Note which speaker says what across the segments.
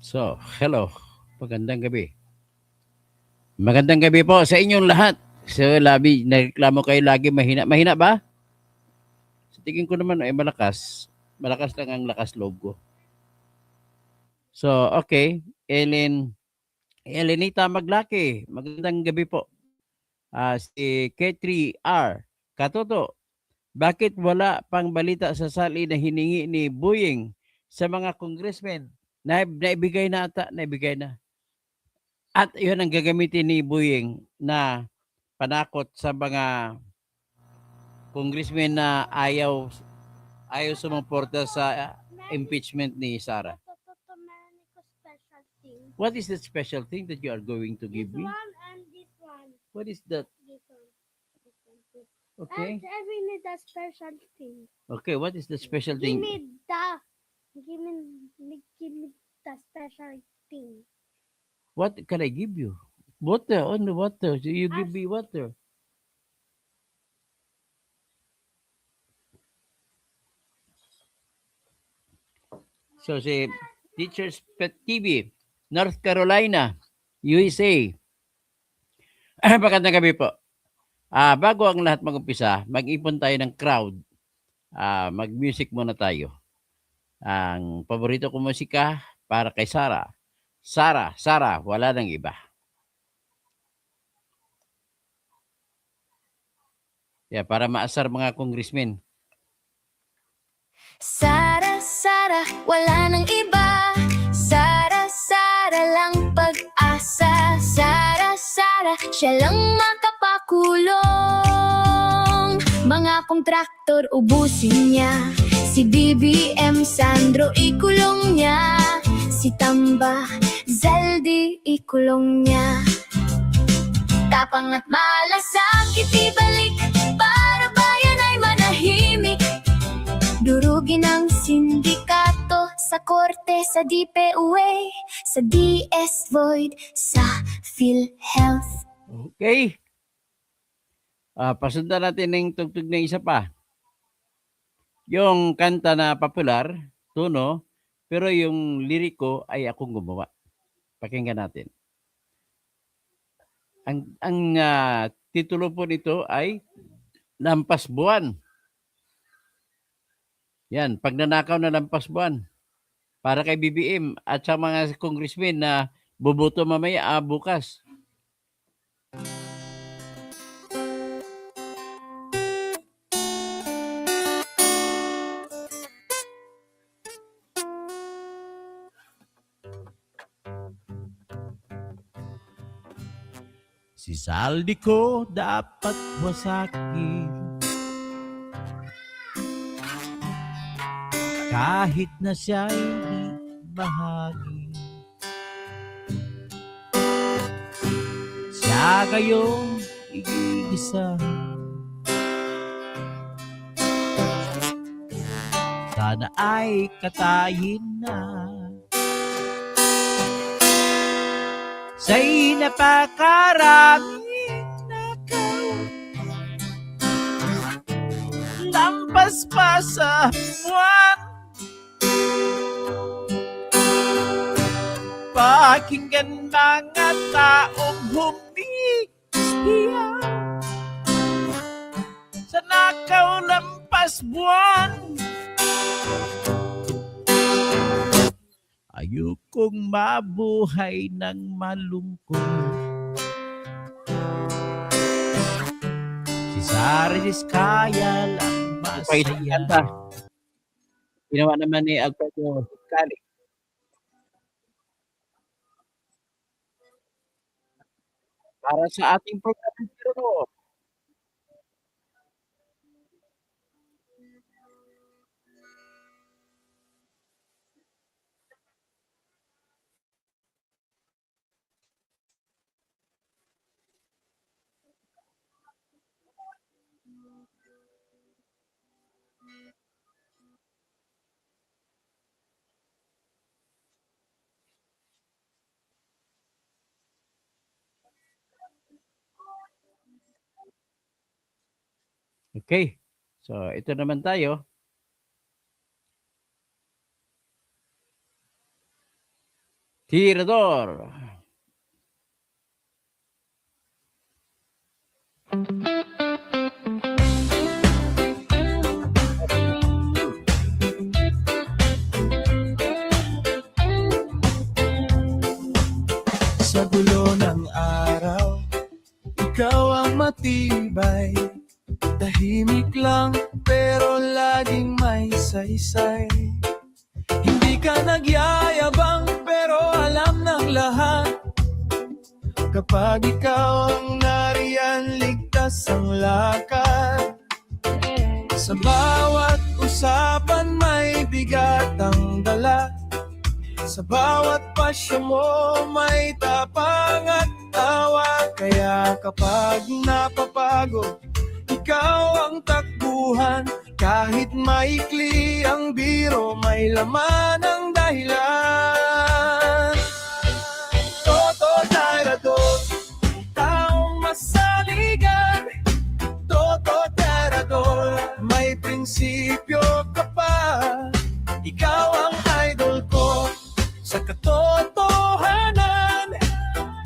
Speaker 1: So, hello. Magandang gabi. Magandang gabi po sa inyong lahat. So, labi, nagreklamo kayo lagi mahina. Mahina ba? Sa tingin ko naman ay malakas. Malakas lang ang lakas loob ko. So, okay. Elenita Maglaki. Magandang gabi po. Si K3R. Katoto, bakit wala pang balita sa sali na hiningi ni Buying sa mga congressmen? Naibigay na ata, naibigay na. At yun ang gagamitin ni Buying na panakot sa mga congressmen na ayaw sumuporta sa impeachment ni Sara. What is the special thing that you are going to give me?
Speaker 2: This one and this one.
Speaker 1: What is that?
Speaker 2: This one. This one too.
Speaker 1: Okay.
Speaker 2: And every need a special thing.
Speaker 1: Okay, what is the special
Speaker 2: Give
Speaker 1: thing?
Speaker 2: me the give me the special thing.
Speaker 1: What can I give you? Water, on the water. So you give me water. So si Teachers Pet TV, North Carolina, USA. Magandang gabi po. Bago ang lahat mag-umpisa, mag-ipon tayo ng crowd. Mag-music muna tayo. Ang paborito kong musika para kay Sara. Sara, wala nang iba. Yeah, para maasar mga congressmen.
Speaker 3: Sara, wala nang iba. Sara lang pag-asa. Sara, siya lang makapakulong. Mga kontraktor ubusin niya. Si BBM Sandro ikulong niya. Si Tamba Zaldi ikulong niya. Tapang at malasakit ibalik para bayan ay manahimik. Durugin ang sindikato sa korte, sa DPUA, sa DS Void, sa PhilHealth.
Speaker 1: Okay. Pasundan natin ng tugtog na isa pa. Yung kanta na popular, tuno, pero yung liriko ay akong gumawa. Pakinggan natin. Ang titulo po nito ay Lampas Buwan. Yan, pagnanakaw na lampas buwan. Para kay BBM at sa mga congressmen na boboto mamaya bukas. Si Saldi ko dapat wasakin kahit na siya'y di bahagi. Siya kayong igigisa. Sana ay katayin na sa'y napakaraming nakaw. Lampas pa sa buwan. Pakinggan mga taong humihiya sa nakaw lampas buwan. Ayokong mabuhay ng malungkot. Si Sara Vizcaya lang masaya. Ginawa naman ni Alfredo Cali. Para sa ating programa pero okay. So, ito naman tayo. Tirador.
Speaker 4: Sa gulo ng araw, ikaw ang matibay. Tahimik lang pero laging may saysay. Hindi ka nagyayabang pero alam ng lahat. Kapag ikaw ang nariyan, ligtas ang lakad. Sa bawat usapan may bigat ang dala. Sa bawat pasya mo may tapang at tawa. Kaya kapag napapagod, ikaw ang takbuhan. Kahit maikli ang biro, may laman ang dahilan. Toto Tirador, taong masaligan. Toto Tirador, may prinsipyo ka pa. Ikaw ang idol ko sa katotohanan.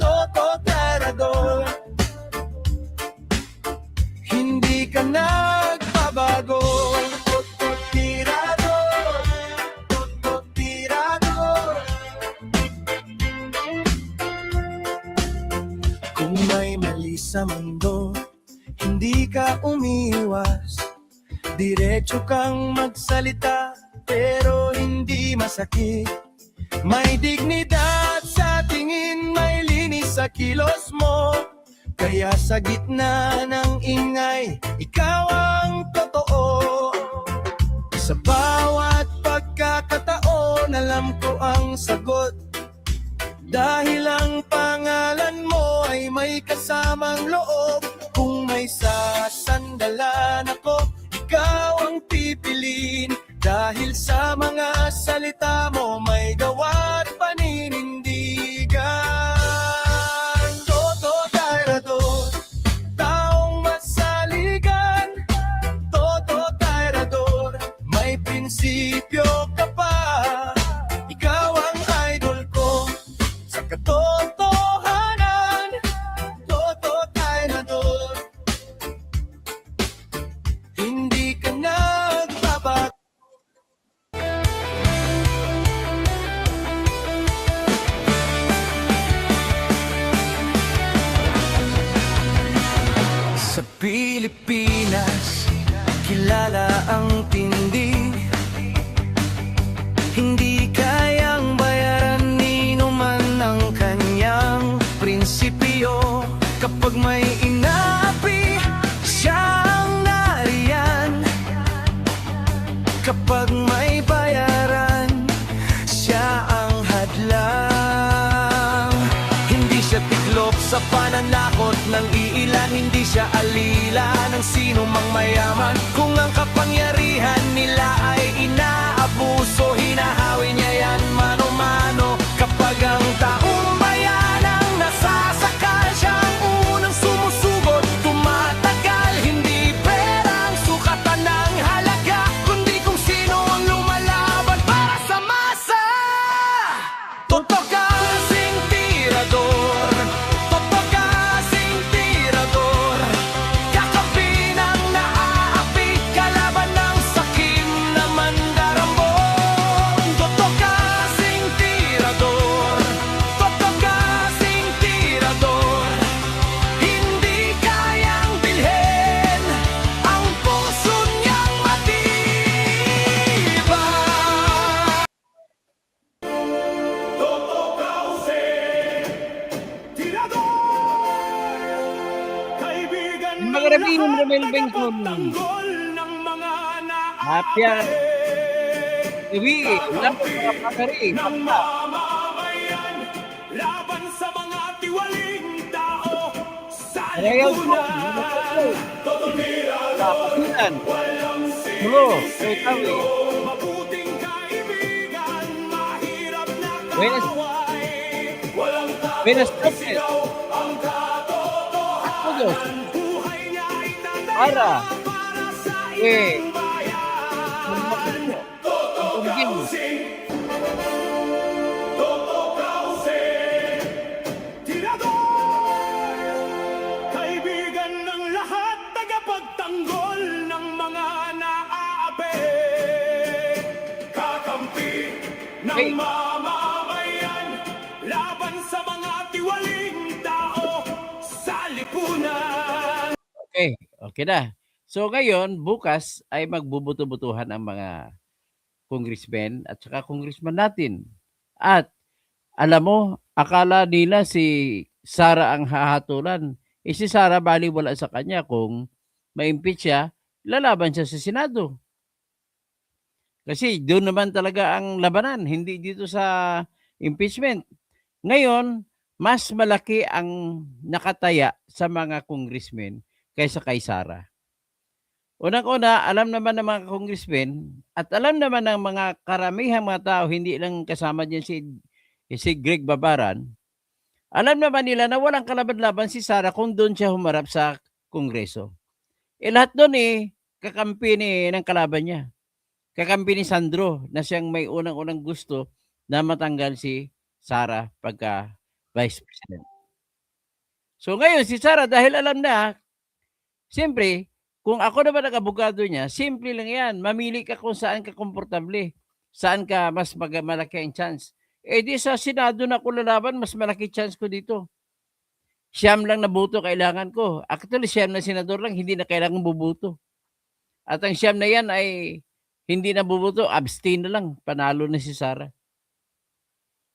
Speaker 4: Toto Tirador, hindi ka nagbabago. Toto Tirador, Toto Tirador. Kung may mali sa mundo, hindi ka umiwas. Diretso kang magsalita, pero hindi masakit. May dignidad sa tingin, may linis sa kilos mo. Kaya sa gitna ng ingay, ikaw ang totoo. Sa bawat pagkakataon, alam ko ang sagot. Dahil ang pangalan mo ay may kasamang loob. Kung may sasandalan ako, ikaw ang pipiliin. Dahil sa mga salita mo may gawa't paninindigan. Toto Tirador, taong masaligan. Toto Tirador, may prinsipyo ka pa. Ikaw ang idol ko sa katotohanan. Toto Tirador, hindi ka nagbabago. Sa Pilipinas, kilala ang tindi. Hindi kayang bayaran ni numan ang kanyang prinsipyo. Kapag may inaapi, siya ang nariyan. Kapag may bayaran, siya ang hadlang. Hindi siya tiklop sa pananakot ng iilan. Hindi siya alila ng sino mang mayaman. Kung ang kapangyarihan nila ay inaabuso, hinahawi niya yan mano-mano. Kapag ang taong bayan ang nasasakal, siya ang unang sumusugot, tumatagal. Hindi perang sukatan ng halaga, kundi kung sino ang lumalaban para sa masa. Toto kasing tirador, toto kasing tirador. Kakampi ng naaapi, kalaban ng sakim na mandarambong. Toto kasing tirador, toto kasing tirador. Hindi kayang bilhin ang puso niyang matibay.
Speaker 1: Mga Rabino Romel Bengkon. Hapya. Iwi, lapos ka pakari. Pakta.
Speaker 5: Laban sa mga tiwaling tao.
Speaker 1: Arayaw ko. Kapatunan. Tulo. Kay
Speaker 5: Mabuting kaibigan, mahirap na
Speaker 1: Buenas.
Speaker 5: kaway. Walang
Speaker 1: Buenas noches.
Speaker 5: ang katotohanan.
Speaker 1: Ako Diyos.
Speaker 5: Buhay niya ay
Speaker 1: Para.
Speaker 5: para sa
Speaker 1: Eh.
Speaker 5: bayan.
Speaker 1: Tugin.
Speaker 5: sanggol ng mga naaapi, kakampi ng
Speaker 1: Hey.
Speaker 5: mamamayan, laban sa mga tiwaling tao sa lipunan.
Speaker 1: Okay, okay na. So ngayon, bukas ay magbubuto-butuhan ang mga congressmen at saka congressman natin. At alam mo, akala nila si Sara ang hahatulan. Si Sara baliwala sa kanya kung ma-impeach siya, lalaban siya sa Senado. Kasi doon naman talaga ang labanan, hindi dito sa impeachment. Ngayon, mas malaki ang nakataya sa mga congressmen kaysa kay Sara. Unang-una, alam naman ng mga congressmen at alam naman ng mga karamihang mga tao, hindi lang kasama diyan si Greg Babaran, alam naman nila na walang kalaban-laban si Sara kung doon siya humarap sa Kongreso. Lahat doon kakampi ng kalaban niya. Kakampi ni Sandro na siyang may unang-unang gusto na matanggal si Sara pagka Vice President. So ngayon si Sara dahil alam na, siyempre, kung ako naman ang abogado niya, simple lang yan. Mamili ka kung saan ka komportable. Saan ka mas malaki ang chance. Di sa Senado na ako lalaban, mas malaki chance ko dito. Siyam lang na boto kailangan ko. Actually, siyam na senador lang, hindi na kailangan buboto. At ang siyam na yan ay hindi na buboto, abstain na lang. Panalo na si Sara.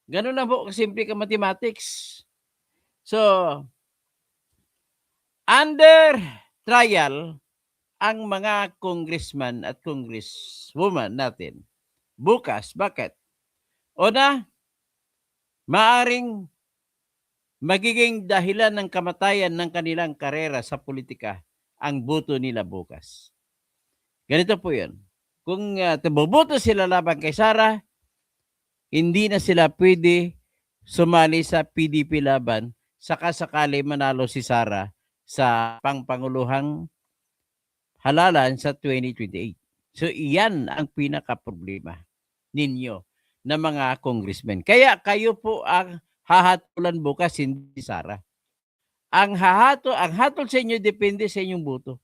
Speaker 1: Ganun lang po, simple ka mathematics. So, under trial, ang mga congressman at congresswoman natin bukas. Bakit? Una, maaring magiging dahilan ng kamatayan ng kanilang karera sa politika ang boto nila bukas. Ganito po yun. Kung boboto sila laban kay Sara, hindi na sila pwede sumali sa PDP laban sakasakali manalo si Sara sa pangpanguluhang halalan sa 2028. So iyan ang pinaka-problema ninyo na mga congressmen. Kaya kayo po ang hahatulan bukas, hindi Sara. Ang hatol sa inyo depende sa inyong boto.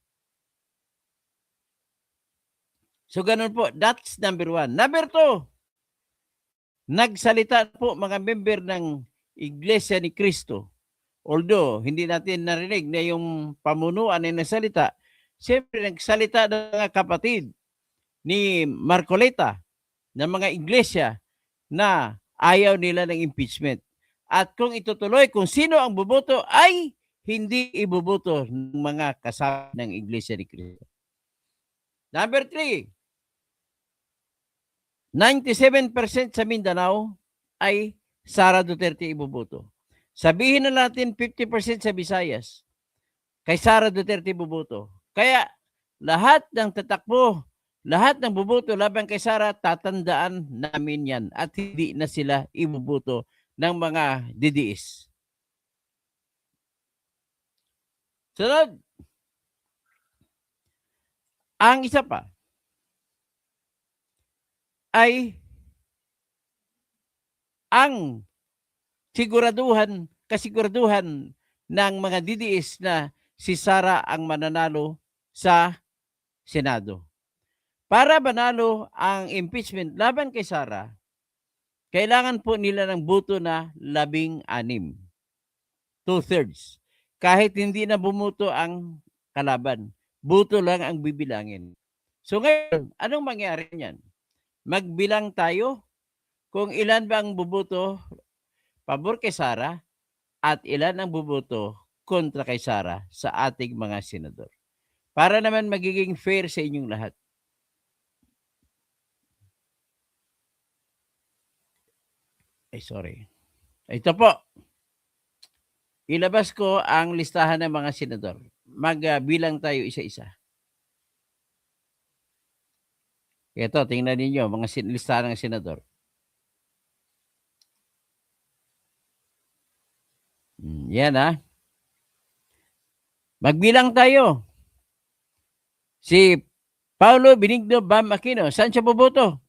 Speaker 1: So ganun po, that's number 1. Number 2, nagsalita po mga member ng Iglesia ni Cristo. Although hindi natin narinig na yung pamunuan ay nasalita, siyempre nagsalita ng mga kapatid ni Marcoleta ng mga iglesia na ayaw nila ng impeachment. At kung itutuloy, kung sino ang boboto ay hindi iboboto ng mga kasama ng Iglesia ni Cristo. Number 3, 97% sa Mindanao ay Sara Duterte iboboto. Sabihin na natin 50% sa Visayas kay Sara Duterte iboboto. Kaya lahat ng tatakbo, lahat ng boboto laban kay Sara, tatandaan namin yan at hindi na sila iboboto ng mga DDS. Sunod, ang isa pa ay ang kasiguraduhan ng mga DDS na si Sara ang mananalo sa Senado. Para manalo ang impeachment laban kay Sara, kailangan po nila ng boto na 16. 2/3. Kahit hindi na bumoto ang kalaban, boto lang ang bibilangin. So ngayon, anong mangyari niyan? Magbilang tayo kung ilan ba ang buboto pabor kay Sara at ilan ang buboto kontra kay Sara sa ating mga senador. Para naman magiging fair sa inyong lahat. Ay, sorry. Ito po. Ilabas ko ang listahan ng mga senador. Magbilang tayo isa-isa. Ito, tingnan ninyo, mga listahan ng senador. Yan ha. Magbilang tayo. Si Paulo Benigno Bam Aquino, saan siya boboto?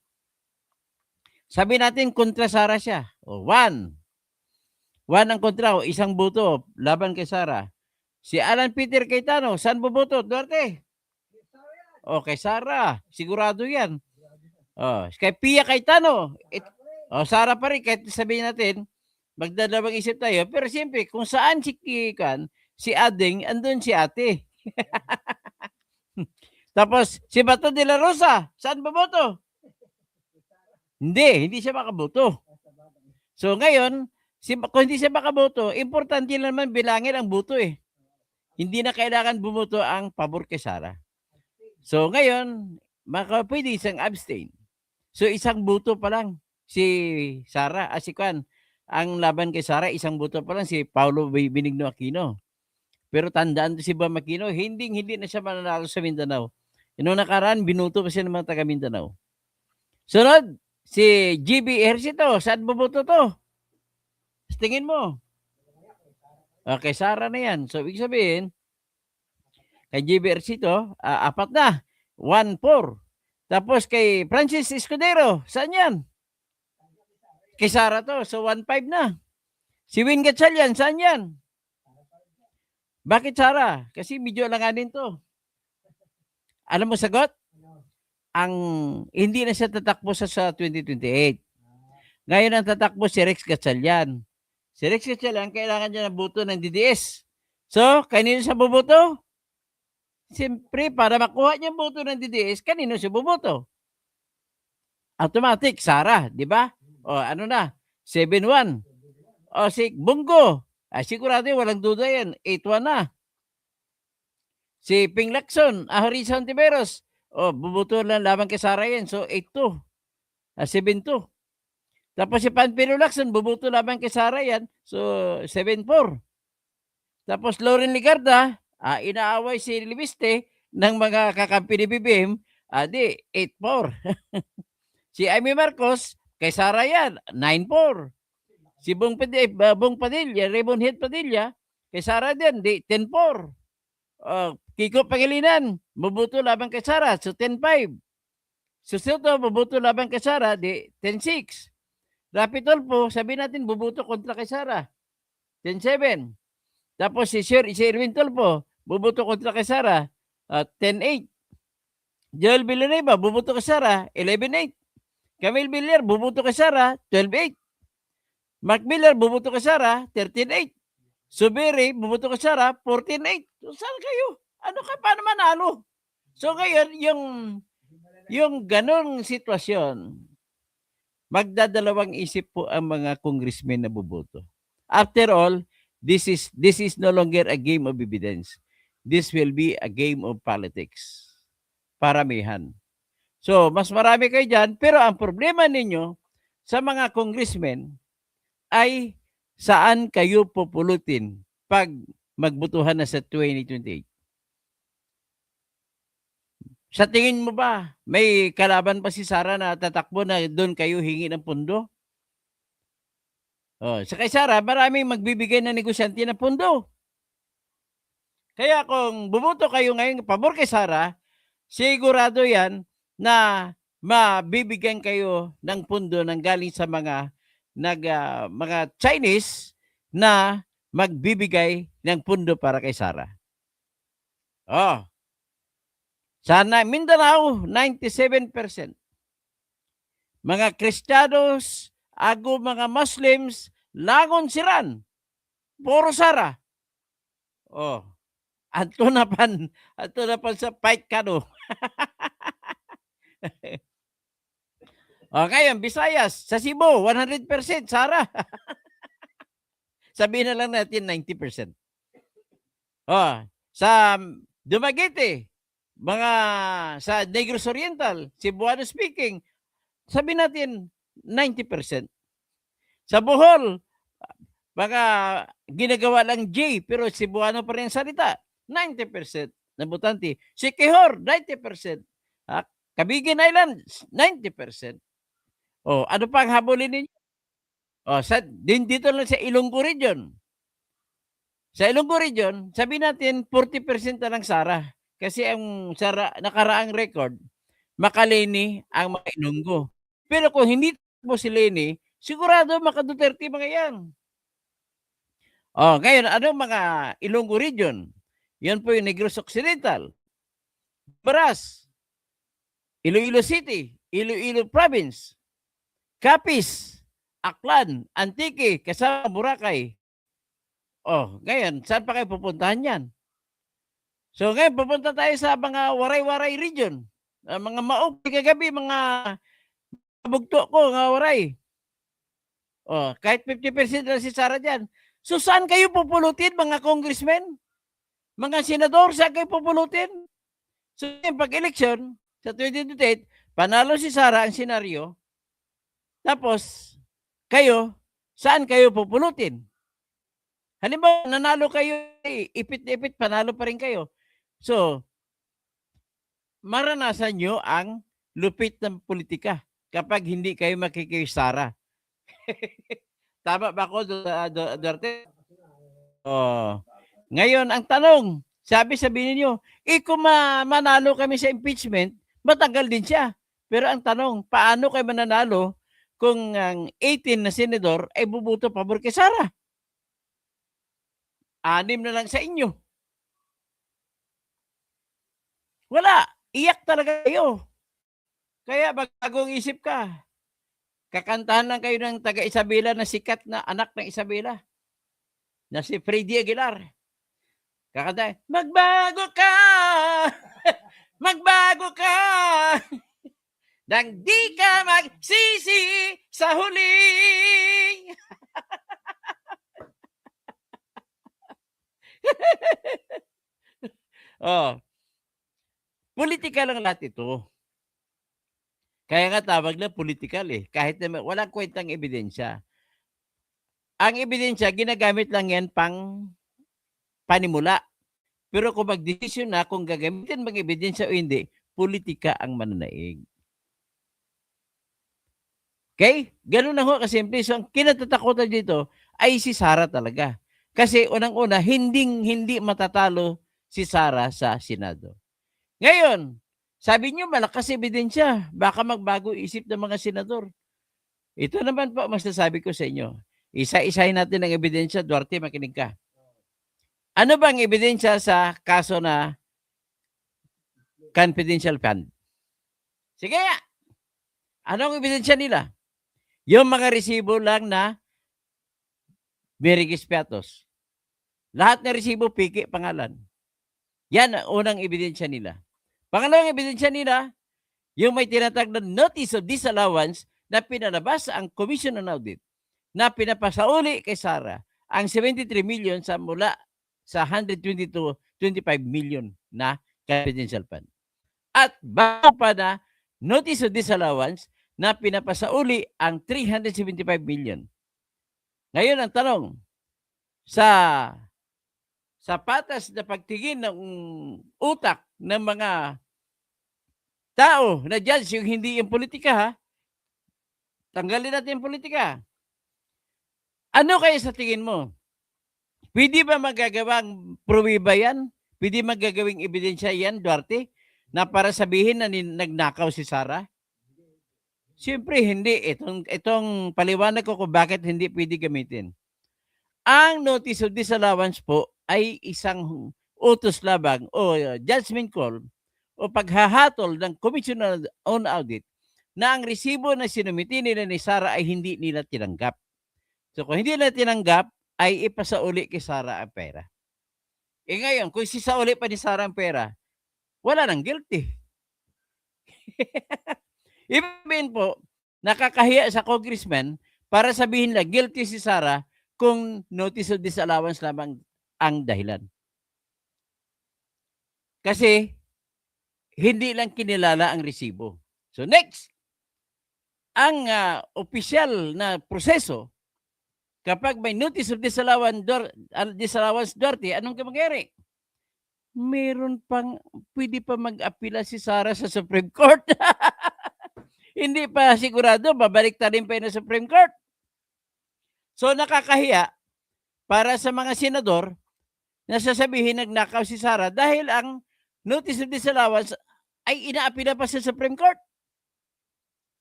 Speaker 1: Sabi natin kontra Sara siya. O, 1. 1 ang kontra, o isang boto laban kay Sara. Si Alan Peter Cayetano, saan boboto? Duarte. O kay Sara, sigurado yan. O, kay Pia Cayetano. Sara pa rin, kahit sabihin natin, magdadalawang isip tayo. Pero siyempre, kung saan si Ading, andun si ate. Tapos, si Bato de la Rosa, saan boboto? Hindi siya makaboto. So ngayon, kung hindi siya makaboto, importante lang naman bilangin ang boto eh. Hindi na kailangan bumoto ang pabor kay Sara. So ngayon, pwede isang abstain. So isang boto pa lang si Sara, si Kwan. Ang laban kay Sara, isang boto pa lang si Paulo Benigno Aquino. Pero tandaan si Bam Aquino, hindi na siya mananalo sa Mindanao. Noong nakaraan, binuto pa siya ng mga taga Mindanao. Sunod, si GB Ejercito, saan boboto to? Sa tingin mo? Kay Sara na yan. So, ibig sabihin, kay GB Ejercito, 4 na. 1-4. Tapos kay Francis Escudero, saan yan? Kay Sara to. So, 1-5 na. Si Win Gatchalian, saan yan? Bakit Sara? Kasi medyo alanganin to. Alam mo sagot? Hindi na siya tatakbo sa 2028. Ngayon ang tatakbo si Rex Gatchalian. Si Rex Gatchalian, kailangan niya ng boto ng DDS. So, kanino siya boboto? Siyempre, para makuha niya ang boto ng DDS, kanino siya boboto? Automatic, Sara, di ba? O, ano na? 7-1. O, si Bungo. Sigurado walang duda yan. 8-1 na. Si Ping Lacson, Horizon Tiberos. O, bubuto lang laban kay Sara yan. So, 8-2. 7-2. Tapos si Panpilo Lacson, bubuto laban kay Sara yan. So, 7-4. Tapos Lauren Ligarda, inaaway si Libiste ng mga kakampi ni BBM, di, 8-4. Si Amy Marcos, kay Sara yan, 9-4. Si Bong Padilla, Raymond Head Padilla, kay Sara din, di, 10-4. Kiko Pangilinan, bubuto laban kay Sara, so 10-5. Susuto, bubuto laban kay Sara, di, 10-6. Rapi Tolpo, sabi natin, bubuto kontra kay Sara, 10-7. Tapos si Erwin Tolpo, bubuto kontra kay Sara, 10-8. Joel Villanueva, bubuto kay Sara, 11-8. Camille Villar, bubuto kay Sara, 12-8. Mark Miller, bubuto kay Sara, 13-8. Subiri, bubuto kay Sara, 14-8. So, saan kayo? Ano ka, paano manalo? So ngayon, yung ganong sitwasyon, magdadalawang isip po ang mga congressmen na buboto. After all, this is no longer a game of evidence. This will be a game of politics. Paramihan. So, mas marami kayo dyan, pero ang problema ninyo sa mga congressmen ay saan kayo pupulutin pag magbutuhan na sa 2028. Sa tingin mo ba, may kalaban pa si Sara na tatakbo na doon kayo hingi ng pundo? Sa kay Sara, maraming magbibigay ng negosyante ng pundo. Kaya kung bumoto kayo ngayon pabor kay Sara, sigurado yan na mabibigyan kayo ng pundo nang galing sa mga Chinese na magbibigay ng pundo para kay Sara. Sana Mindanao, 97%. Mga Kristiyanos, mga Muslims, Lagon Siran, puro Sara. Ato na pan sa fight kano. Ngayon, Visayas, sa Cebu, 100% Sara. Sabihin na lang natin 90%. Sa Dumaguete, sa Negros Oriental, Cebuano speaking, sabihin natin 90%. Sa Bohol, ginagawa lang J, pero Cebuano pa rin salita, 90% na botante. Si Quijor, 90%. Cabiguin Islands, 90%. Ano pa ang habulin ninyo? Dito lang sa Ilonggo Region. Sa Ilonggo Region, sabi natin 40% na lang Sara. Kasi ang nakaraang record, makaleni ang mga Ilonggo. Pero kung hindi mo si Leni, sigurado maka-Duterte mga yan. Ngayon, ano mga Ilonggo Region? Yan po yung Negros Occidental, Baras, Iloilo City, Iloilo Province, Capiz, Aklan, Antique, kasama Boracay. Oh, ngayon, saan pa kayo pupuntahan yan? So ngayon, pupunta tayo sa mga Waray-Waray region. Mga Maog, kagabi, mga bugto ko, mga Waray. Oh, kahit 50% lang si Sara dyan. So saan kayo pupulutin, mga congressmen? Mga senador, saan kayo pupulutin? So yung pag-election, sa 2028, panalo si Sara ang senaryo. Tapos, kayo, saan kayo pupulutin? Halimbawa, nanalo kayo, ipit na ipit, panalo pa rin kayo. So, maranasan nyo ang lupit ng politika kapag hindi kayo makikisara. Tama ba ako, Duterte? Oh. Ngayon, ang tanong, sabi ninyo, kung manalo kami sa impeachment, matagal din siya. Pero ang tanong, paano kayo mananalo kung ang 18 na senador ay bubuto pabor kay Sara? 6 na lang sa inyo. Wala. Iyak talaga kayo. Kaya bagong isip ka. Kakantahan lang kayo ng taga Isabela na sikat na anak ng Isabela. Na si Freddy Aguilar. Kakantahan, magbago ka! Magbago ka! Nang di ka magsisi sa huling! Oh. Politika lang lahat ito. Kaya nga tawag na political eh. Kahit na walang kwentang ebidensya. Ang ebidensya, ginagamit lang yan pang panimula. Pero kung magdesisyon na kung gagamitin mag ebidensya o hindi, politika ang mananaig. Okay? Ganun na ho kasimple. So, ang kinatatakutan dito ay si Sara talaga. Kasi unang-una, hindi matatalo si Sara sa Senado. Ngayon, sabi niyo malakas ebidensya, baka magbago isip ng mga senador. Ito naman po masasabi ko sa inyo. Isa-isahin natin ang ebidensya. Duarte, makinig ka. Ano bang ebidensya sa kaso na confidential fund? Sige nga. Anong ebidensya nila? Yung mga resibo lang na Birigis Piatos. Lahat na resibo, piki, pangalan. Yan ang unang ebidensya nila. Pangalawang ebidensya nila, yung may tinatag na notice of disallowance na pinalabas ang Commission on Audit na pinapasauli kay Sara ang 73 million sa mula sa 120 to 25 million na confidential fund. At bago pa na notice of disallowance na pinapasauli ang 375 million. Ngayon ang tanong, sa patas na pagtingin ng utak ng mga tao na judge yung hindi yung politika, ha? Tanggalin natin yung politika. Ano kaya sa tingin mo? Pwede ba magagawang pruwiba yan? Pwede magagawing ebidensya yan, Duarte? Na para sabihin na nagnakaw si Sara? Siyempre, hindi. Itong paliwanag ko kung bakit hindi pwede gamitin. Ang notice of disallowance po ay isang utos labang o judgment call o paghahatol ng Commission on Audit na ang resibo na sinumiti nila ni Sara ay hindi nila tinanggap. So kung hindi nila tinanggap, ay ipasauli kay Sara ang pera. Eh ngayon, kung sisauli pa ni Sara ang pera, wala nang guilty. Ibig po, nakakahiya sa congressman para sabihin lang guilty si Sara kung notice of disallowance lamang ang dahilan. Kasi hindi lang kinilala ang resibo. So next, ang opisyal na proseso, kapag may notice of disallowance Duarte, anong mangyayari? Meron pang, pwede pa mag-apila si Sara sa Supreme Court. Hindi pa sigurado, babalik tayo pa na Supreme Court. So nakakahiya para sa mga senador na sasabihin nagnakaw si Sara dahil ang notice of disallowance ay inaapila pa sa Supreme Court.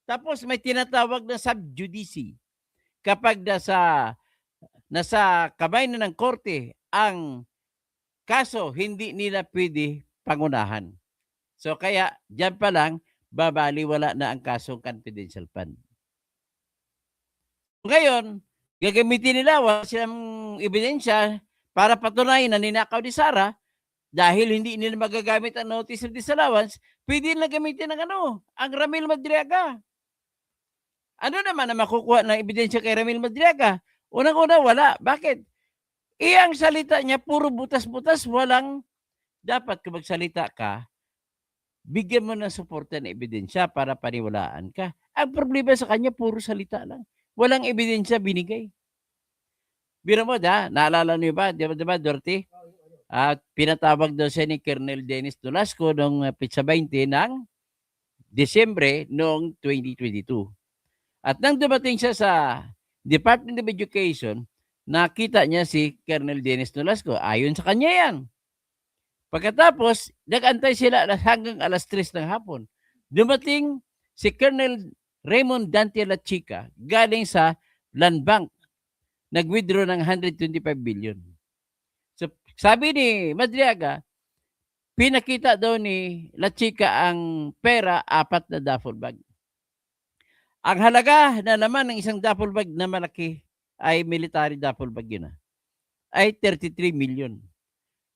Speaker 1: Tapos may tinatawag na sub judice. Kapag nasa kamay na ng korte ang kaso, hindi nila pwede pangunahan. So kaya, dyan pa lang, babaliwala na ang kasong confidential fund. Ngayon, gagamitin nila, wala silang ebidensya para patunayan na ninakaw ni Sara dahil hindi nila magagamit ang notice of disallowance, pwede nila gamitin ang Ramil Madriaga. Ano naman ang makukuha ng ebidensya kay Ramil Madriaga? Unang-una, wala. Bakit? Ang salita niya, puro butas-butas, walang dapat kung magsalita ka, bigyan mo ng suporta ng ebidensya para paniwalaan ka. Ang problema sa kanya, puro salita lang. Walang ebidensya binigay. Biro mo, naalala niyo ba? Di ba, Dorothy? At pinatawag daw siya ni Colonel Dennis Nolasco noong Pizza 20 ng Desyembre noong 2022. At nang dumating siya sa Department of Education, nakita niya si Colonel Dennis Nolasco. Ayon sa kanya yan. Pagkatapos, nag-antay sila hanggang alas 3 ng hapon. Dumating si Colonel Raymond Dante La Chica galing sa Land Bank. Nag-withdraw ng 125 billion. So, sabi ni Madriaga, pinakita daw ni La Chica ang pera, 4 na duffel bag. Ang halaga na naman ng isang duffel bag na malaki ay military duffel bag yun ay 33 million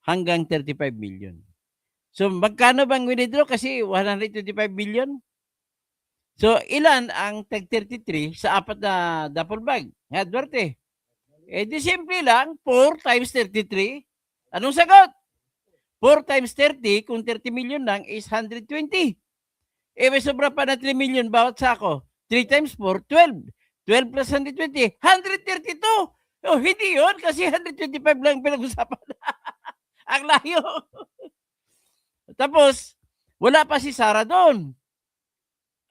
Speaker 1: hanggang 35 million. So magkano bang withdraw? Kasi 125 billion. So ilan ang tag 33 sa 4 na duffel bag? Nga, Duarte. Di simple lang, 4 times 33. Anong sagot? 4 times 30, kung 30 million lang is 120. May sobra pa na 3 million bawat sako. 3 times 4, 12. 12 plus 120, 132. Oh, hindi yun kasi 125 lang pinag-usapan. Ang layo. Tapos, wala pa si Sara doon.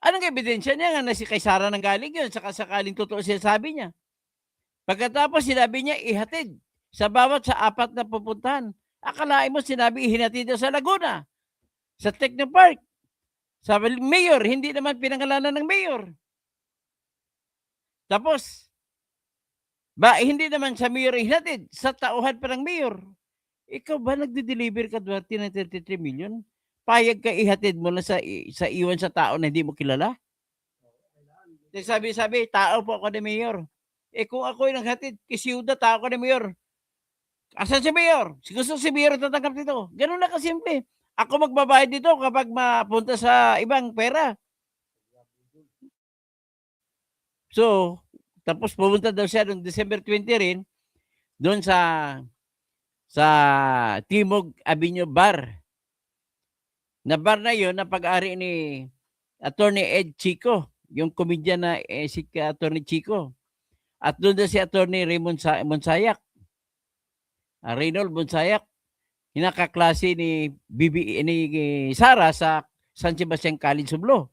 Speaker 1: Anong ebidensya niya nga na si kay Sara nang galing yun? Saka sakaling totoo siya sabi niya. Pagkatapos sinabi niya ihatid sa bawat sa 4 na pupuntahan. Akalain mo sinabi ihinatid daw sa Laguna, sa Technopark, sa mayor, hindi naman pinangalanan ng mayor. Tapos, hindi naman sa mayor ihinatid, sa tauhan pa ng mayor. Ikaw ba nagde-deliver ka, Duarte, ng 33 million? Payag ka ihatid mo na sa iwan sa tao na hindi mo kilala? Sabi, tao po ako ni mayor. Kung ako yung naghatid, kisiyuda, tao ko ni mayor. Asan si mayor? Gusto si mayor tatanggap dito. Ganun na kasimple. Ako magbabayad dito kapag mapunta sa ibang pera. So, tapos pumunta daw siya noong December 20 rin, doon sa Timog Avenue Bar. Na bar na yun, na pag-ari ni Attorney Ed Chico, yung komedyan na si Attorney Chico. At doon na si Attorney Raymond Monsayak. Reynold Monsayak, hinakaklase ni Sara sa San Sebastian College of Law.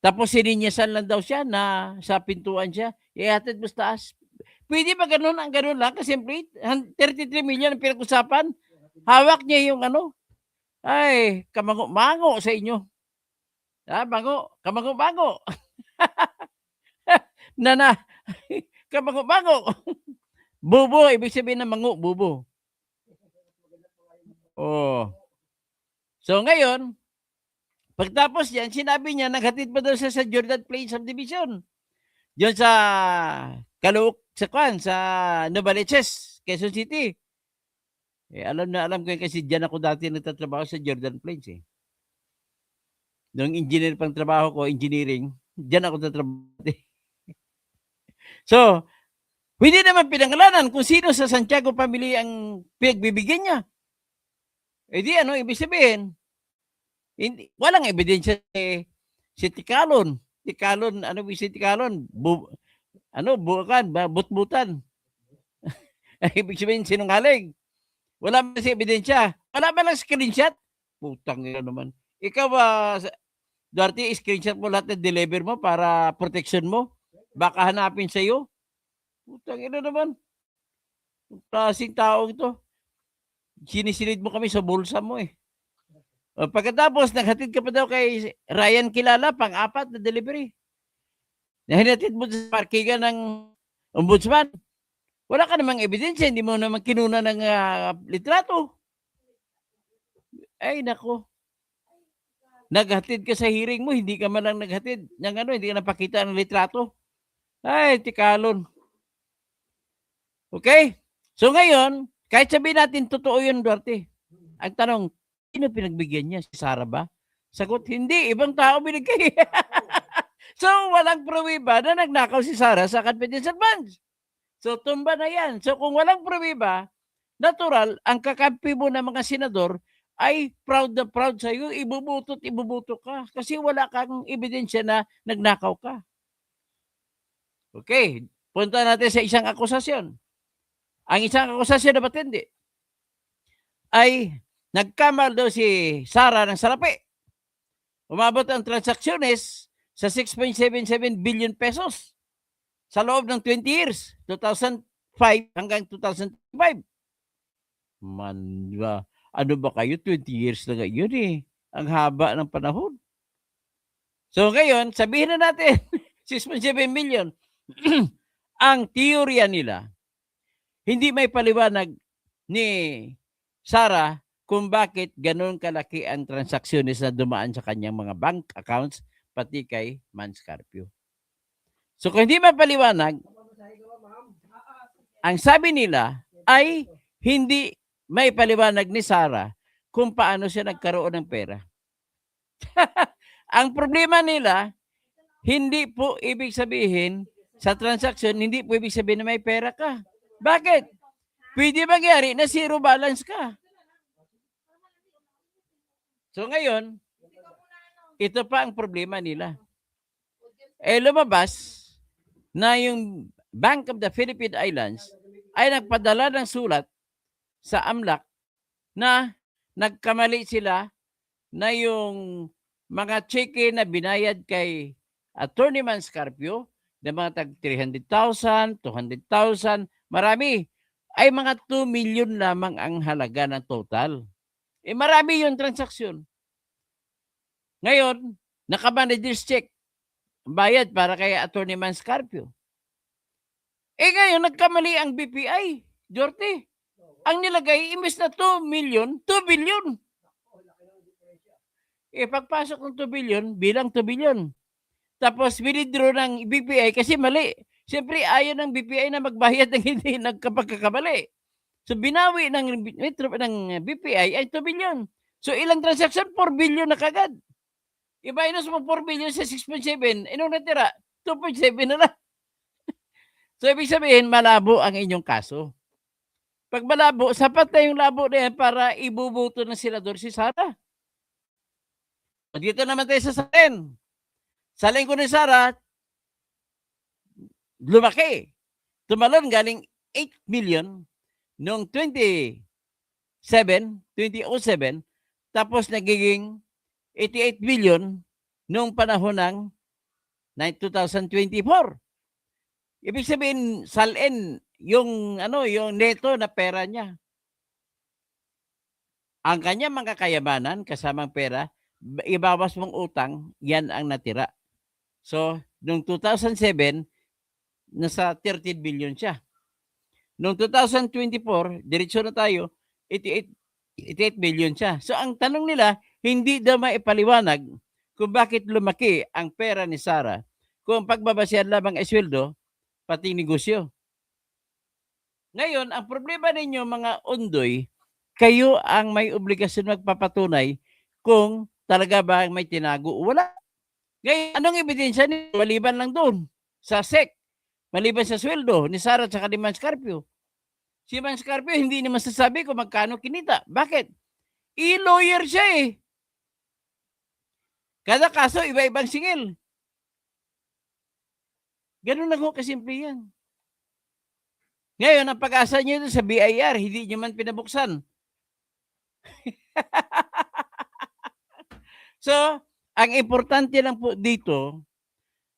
Speaker 1: Tapos sininyasan lang daw siya na sa pintuan siya, ihatid mo sa taas. Pwede ba ganun ang ganun lang? Kasi 33 million ang pinag-usapan. Hawak niya yung ay, kamango-mango sa inyo. Kamango-mango. Kamango-mango. Bubo, ibig sabihin ng mango, bubo. Oh. So ngayon, pagtapos yan, sinabi niya, naghatid pa daw siya sa Jordan Plains Subdivision. Diyan sa sa Novaliches, Quezon City. Alam ko kasi diyan ako dati nagtatrabaho sa Jordan Plains . Nung engineer pang trabaho ko, engineering, diyan ako nagtatrabaho. So, hindi naman pinangalanan kung sino sa Santiago family ang pinagbibigyan niya. Di ibig sabihin, walang ebidensya si Tikalon. Si Tikalon? Butbutan. Ibig sabihin, sinungaling. Wala man si ebidensya. Wala man lang screenshot. Putang ina naman. Ikaw Duarte, screenshot mo lahat na deliver mo para protection mo. Baka hanapin sa iyo. Putang ina naman. Klaseng tao ito. Sinisilid mo kami sa bulsa mo . Pagkatapos, naghatid ka pa daw kay Ryan Kilala, pang-4 na delivery. Nahinatid mo sa parkingan ng ombudsman. Wala ka namang ebidensya, hindi mo naman kinuna ng litrato. Ay, nako. Naghatid ka sa hearing mo, hindi ka man lang naghatid. Ng ano, hindi ka napakita ng litrato. Ay, tikalon. Okay? So ngayon, kahit sabihin natin totoo yun, Duarte. Ang tanong, sino pinagbigyan niya? Si Sara ba? Sagot, hindi. Ibang tao binigay. So, walang pruwiba na nagnakaw si Sara sa confidential funds. So, tumba na yan. So, kung walang pruwiba, natural, ang kakampi mo ng mga senador ay proud na proud sa iyo, ibubuto ka. Kasi wala kang ebidensya na nagnakaw ka. Okay, punta natin sa isang akusasyon. Ang isang akusasyon na matindi ay nagkamal daw si Sara ng salapi. Umabot ang transaksyones sa 6.77 billion pesos sa loob ng 20 years, 2005 hanggang 2005. Man, ano ba kayo? 20 years na ngayon eh. Ang haba ng panahon. So ngayon, sabihin na natin, 6.7 million. Ang teorya nila, hindi may paliwanag ni Sara kung bakit ganun kalaki ang transaksyones na dumaan sa kanyang mga bank accounts pati kay Mans Carpio. So kung hindi mapaliwanag, ang sabi nila ay hindi may paliwanag ni Sara kung paano siya nagkaroon ng pera. Ang problema nila, hindi po ibig sabihin sa transaction, hindi po ibig sabihin na may pera ka. Bakit? Pwede mangyari na zero balance ka. So ngayon, ito pa ang problema nila. Lumabas na yung Bank of the Philippine Islands ay nagpadala ng sulat sa AMLAC na nagkamali sila na yung mga cheque na binayad kay Attorney Mans Carpio na mga tag 300,000, 200,000, marami, ay mga 2 million lamang ang halaga ng total. Marami yung transaksyon. Ngayon, naka-manager's check. Bayad para kay Attorney Mans Carpio. Ngayon, nagkamali ang BPI, Jorte. Ang nilagay, imbes na 2 million, 2 billion. Pagpasok ng 2 billion, bilang 2 billion. Tapos, withdraw ng BPI kasi mali. Siyempre, ayaw ng BPI na magbayad ng hindi nagkapagkakamali. So, binawi ng BPI ay 2 billion. So, ilang transaction? 4 billion na kagad. I-minus mo 4 billion sa 6.7. Anong natira? 2.7 na lang. So, ibig sabihin, malabo ang inyong kaso. Pag malabo, sapat na yung labo na yan para ibubuto ng senador si Sara. Dito naman tayo sa salin. Sa linggo ni Sara, lumaki. Tumalon galing 8 million noong 2007, tapos nagiging 88 million noong panahon ng 2024. Ibig sabihin, salin yung neto na pera niya. Ang kanya mga kayamanan kasamang pera, ibawas mong utang, yan ang natira. So, noong 2007, nasa 13 billion siya. Noong 2024, diretso na tayo, 88 billion siya. So, ang tanong nila, hindi daw maipaliwanag kung bakit lumaki ang pera ni Sara kung pagbabasihan lamang ay sweldo, pati negosyo. Ngayon, ang problema ninyo mga undoy, kayo ang may obligasyon magpapatunay kung talaga ba may tinago o wala. Ngayon, anong ebidensya niyo? Maliban lang doon sa SEC, maliban sa sweldo ni Sara at ni Mans Carpio. Si Mans Carpio hindi naman sasabi kung magkano kinita. Bakit? I-lawyer siya eh. Kada kaso, iba-ibang singil. Ganun lang ho kasimple yan. Ngayon, ang pag-asa niyo sa BIR, hindi niyo man pinabuksan. So, ang importante lang po dito,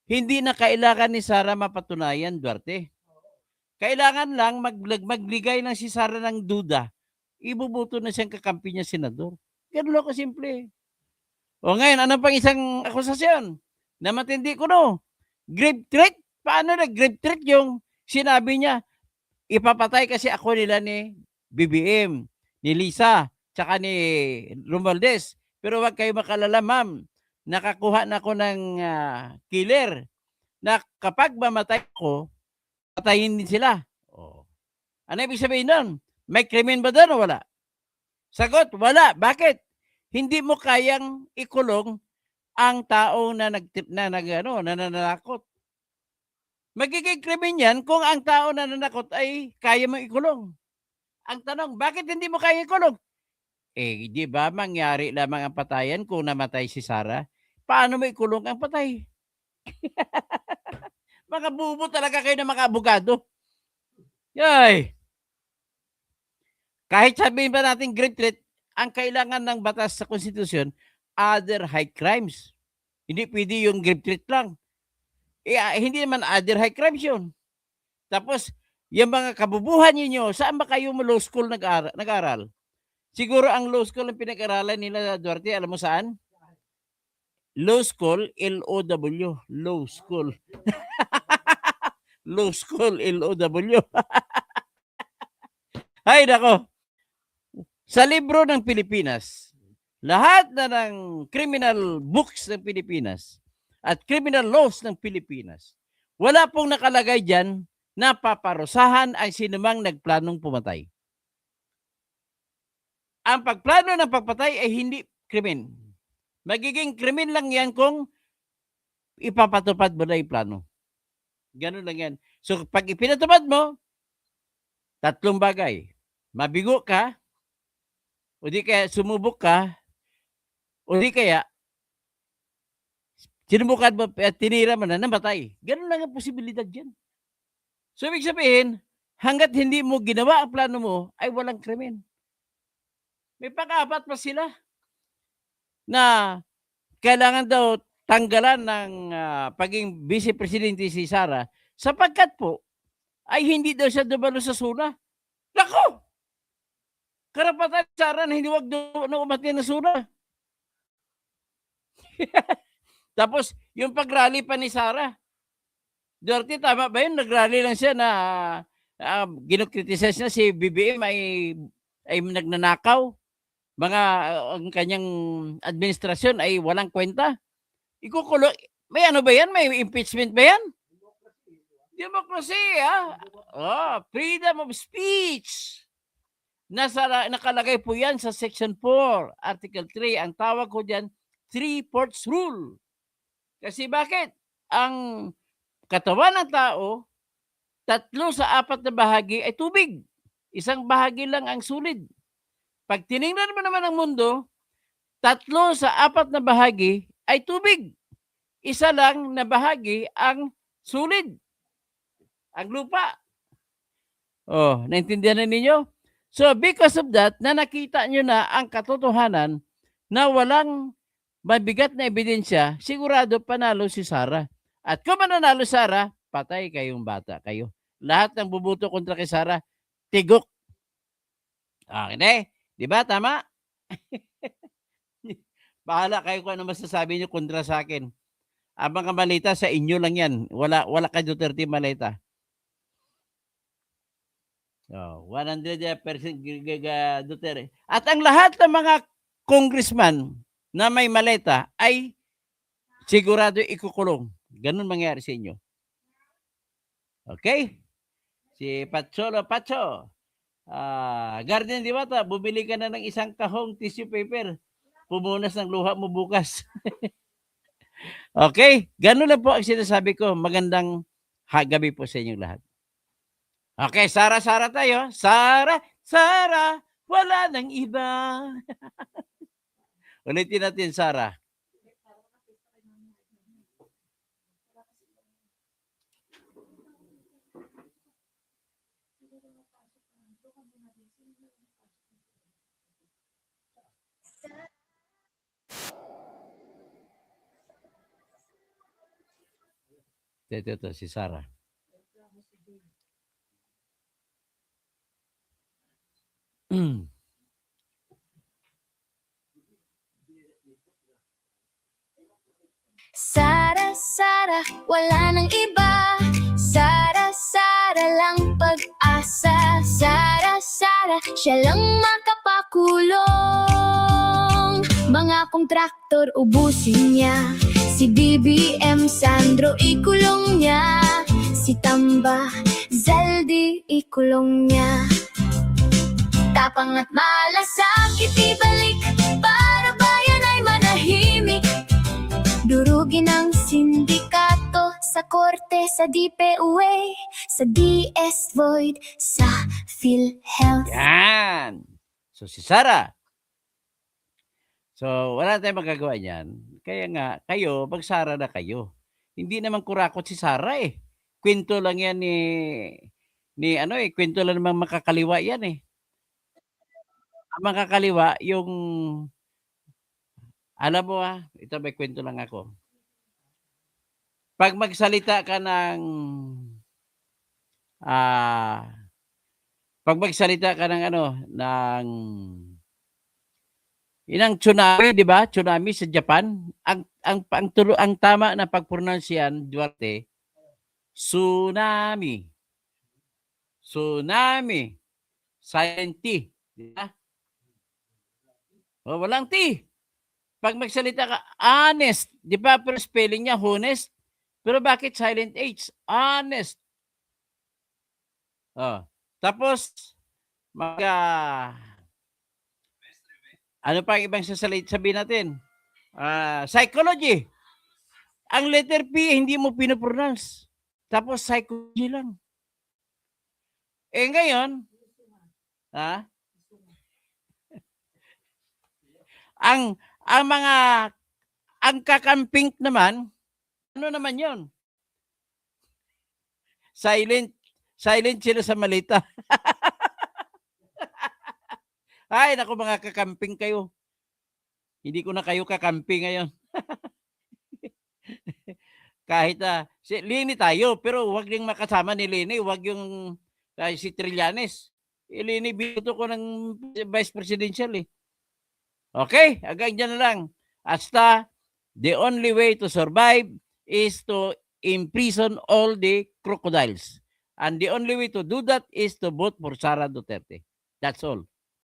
Speaker 1: hindi na kailangan ni Sara mapatunayan, Duarte. Kailangan lang magligay ng si Sara ng duda. Ibubuto na siyang kakampi niya senador. Ganun lang kasimple. O ngayon, ano pang isang akusasyon? Na matindi ko no. Grave threat? Paano na grave threat yung sinabi niya? Ipapatay kasi ako nila ni BBM, ni Lisa, tsaka ni Romualdez. Pero wag kayo makalala, ma'am. Nakakuha na ako ng killer na kapag mamatay ko, patayin din sila. Oh. Ano ibig sabihin nun? May krimen ba doon o wala? Sagot, wala. Bakit? Hindi mo kayang ikulong ang tao na nananakot. Magiging krimen yan kung ang tao na nanakot ay kaya mo ikulong. Ang tanong, bakit hindi mo kaya ikulong? Eh, di ba mangyari lamang ang patayan kung namatay si Sarah? Paano mo ikulong ang patay? Mga bubo talaga kayo ng mga abogado. Yay! Kahit sabihin ba natin great threat, ang kailangan ng batas sa konstitusyon, other high crimes. Hindi pwede yung grave threat lang. Hindi naman other high crimes yun. Tapos, yung mga kabubuhan ninyo, saan ba kayo mo law school nag-aral? Siguro ang law school ang pinag-aralan nila, Duarte, alam mo saan? Law school, L-O-W. Law school. Law school, L-O-W. Ay, nako. Sa libro ng Pilipinas, lahat na ng criminal books ng Pilipinas at criminal laws ng Pilipinas, wala pong nakalagay dyan na paparusahan ang sinumang nagplanong pumatay. Ang pagplano ng pagpatay ay hindi krimen. Magiging krimen lang yan kung ipapatupad mo na yung plano. Ganun lang yan. So, pag ipinatupad mo, 3 bagay. Mabigo ka, o di kaya sumubok ka, o di kaya sinubukan mo at tinira mo na, namatay. Ganun lang ang posibilidad dyan. So, ibig sabihin, hanggat hindi mo ginawa ang plano mo, ay walang krimen. May pang-apat pa sila na kailangan daw tanggalan ng pagiging vice-presidente si Sara sapagkat po ay hindi daw siya dumalo sa SUNA. Nako! Karapatan ni Sara na hindi wag na umati ng SUNA. Tapos, yung pag-rally pa ni Sara, Duarte, tama ba yun? Nag-rally lang siya na ginukriticize na si BBM ay nagnanakaw. Ang kanyang administrasyon ay walang kwenta. Ikukulong. May ano ba yan? May impeachment ba yan? Democracy, freedom of speech. Nakalagay po yan sa Section 4, Article 3. Ang tawag ko dyan, 3/4 rule. Kasi bakit? Ang katawan ng tao, 3 sa 4 na bahagi ay tubig. 1 bahagi lang ang sulid. Pag tinignan mo naman ang mundo, 3 sa 4 na bahagi ay tubig. 1 lang na bahagi ang sulid. Ang lupa. Oh, naintindihan na ninyo? So, because of that, na nakita nyo na ang katotohanan na walang mabigat na ebidensya, sigurado panalo si Sara. At kung mananalo Sara, patay kayong bata kayo. Lahat ng bubuto kontra kay Sara, tigok. Okay, di ba? Tama? Bahala kayo kung ano masasabi nyo kontra sa akin. Ang mga malita sa inyo lang yan. Wala kay Duterte malita. 100% Duterte. At ang lahat ng mga congressman na may maleta ay sigurado ikukulong. Ganun mangyari sa inyo. Okay? Si Pacho, Guardian Diwata, bumili ka na ng 1 kahong tissue paper. Pumunas ng luha mo bukas. Okay? Ganun lang po ang sinasabi ko. Magandang gabi po sa inyong lahat. Okay, Sara tayo. Sara, wala nang iba. Ulitin natin, Sara. Ito, si Sara.
Speaker 3: Sara, wala nang iba. Sara lang pag-asa. Sara, siya lang makapakulong. Mga akong traktor, ubusin niya. Si BBM Sandro, ikulong niya. Si Tamba Zaldi, ikulong niya. Tapang at malasakit, ibalik para bayan ay manahimik. Durugin ang sindikato sa korte, sa DPUA, sa DS Void, sa PhilHealth.
Speaker 1: Yan. So si Sara. So wala tayong magagawa niyan. Kaya nga, kayo, magsara na kayo. Hindi naman kurakot si Sara eh. Kwento lang yan kwento lang naman makakaliwa yan eh. Ang makakaliwa, yung, alam mo ito may kwento lang ako. Pag magsalita ka ng, pag magsalita ka ng inang tsunami, di ba? Tsunami sa Japan. Ang tama na pag-pronounce yan, Duarte, tsunami. Tsunami. Silent T. Di ba? O, walang T. Pag magsalita ka, honest. Di ba? Pero spelling niya, honest. Pero bakit silent H? Honest. Oh. Tapos, ano pa ang ibang sabihin natin? Psychology. Ang letter P, hindi mo pinopronounce. Tapos, psychology lang. Eh ngayon, ang kakamping naman, ano naman yon? Silent sila sa malita. Ay, naku mga kakamping kayo. Hindi ko na kayo kakamping ngayon. Kahit Lini tayo, pero wag ding makasama ni Lini, wag yung si Trillanes. Lini bito ko ng vice presidential eh. Okay, hanggang dyan na lang. Hasta, the only way to survive is to imprison all the crocodiles. And the only way to do that is to vote for Sara Duterte. That's all.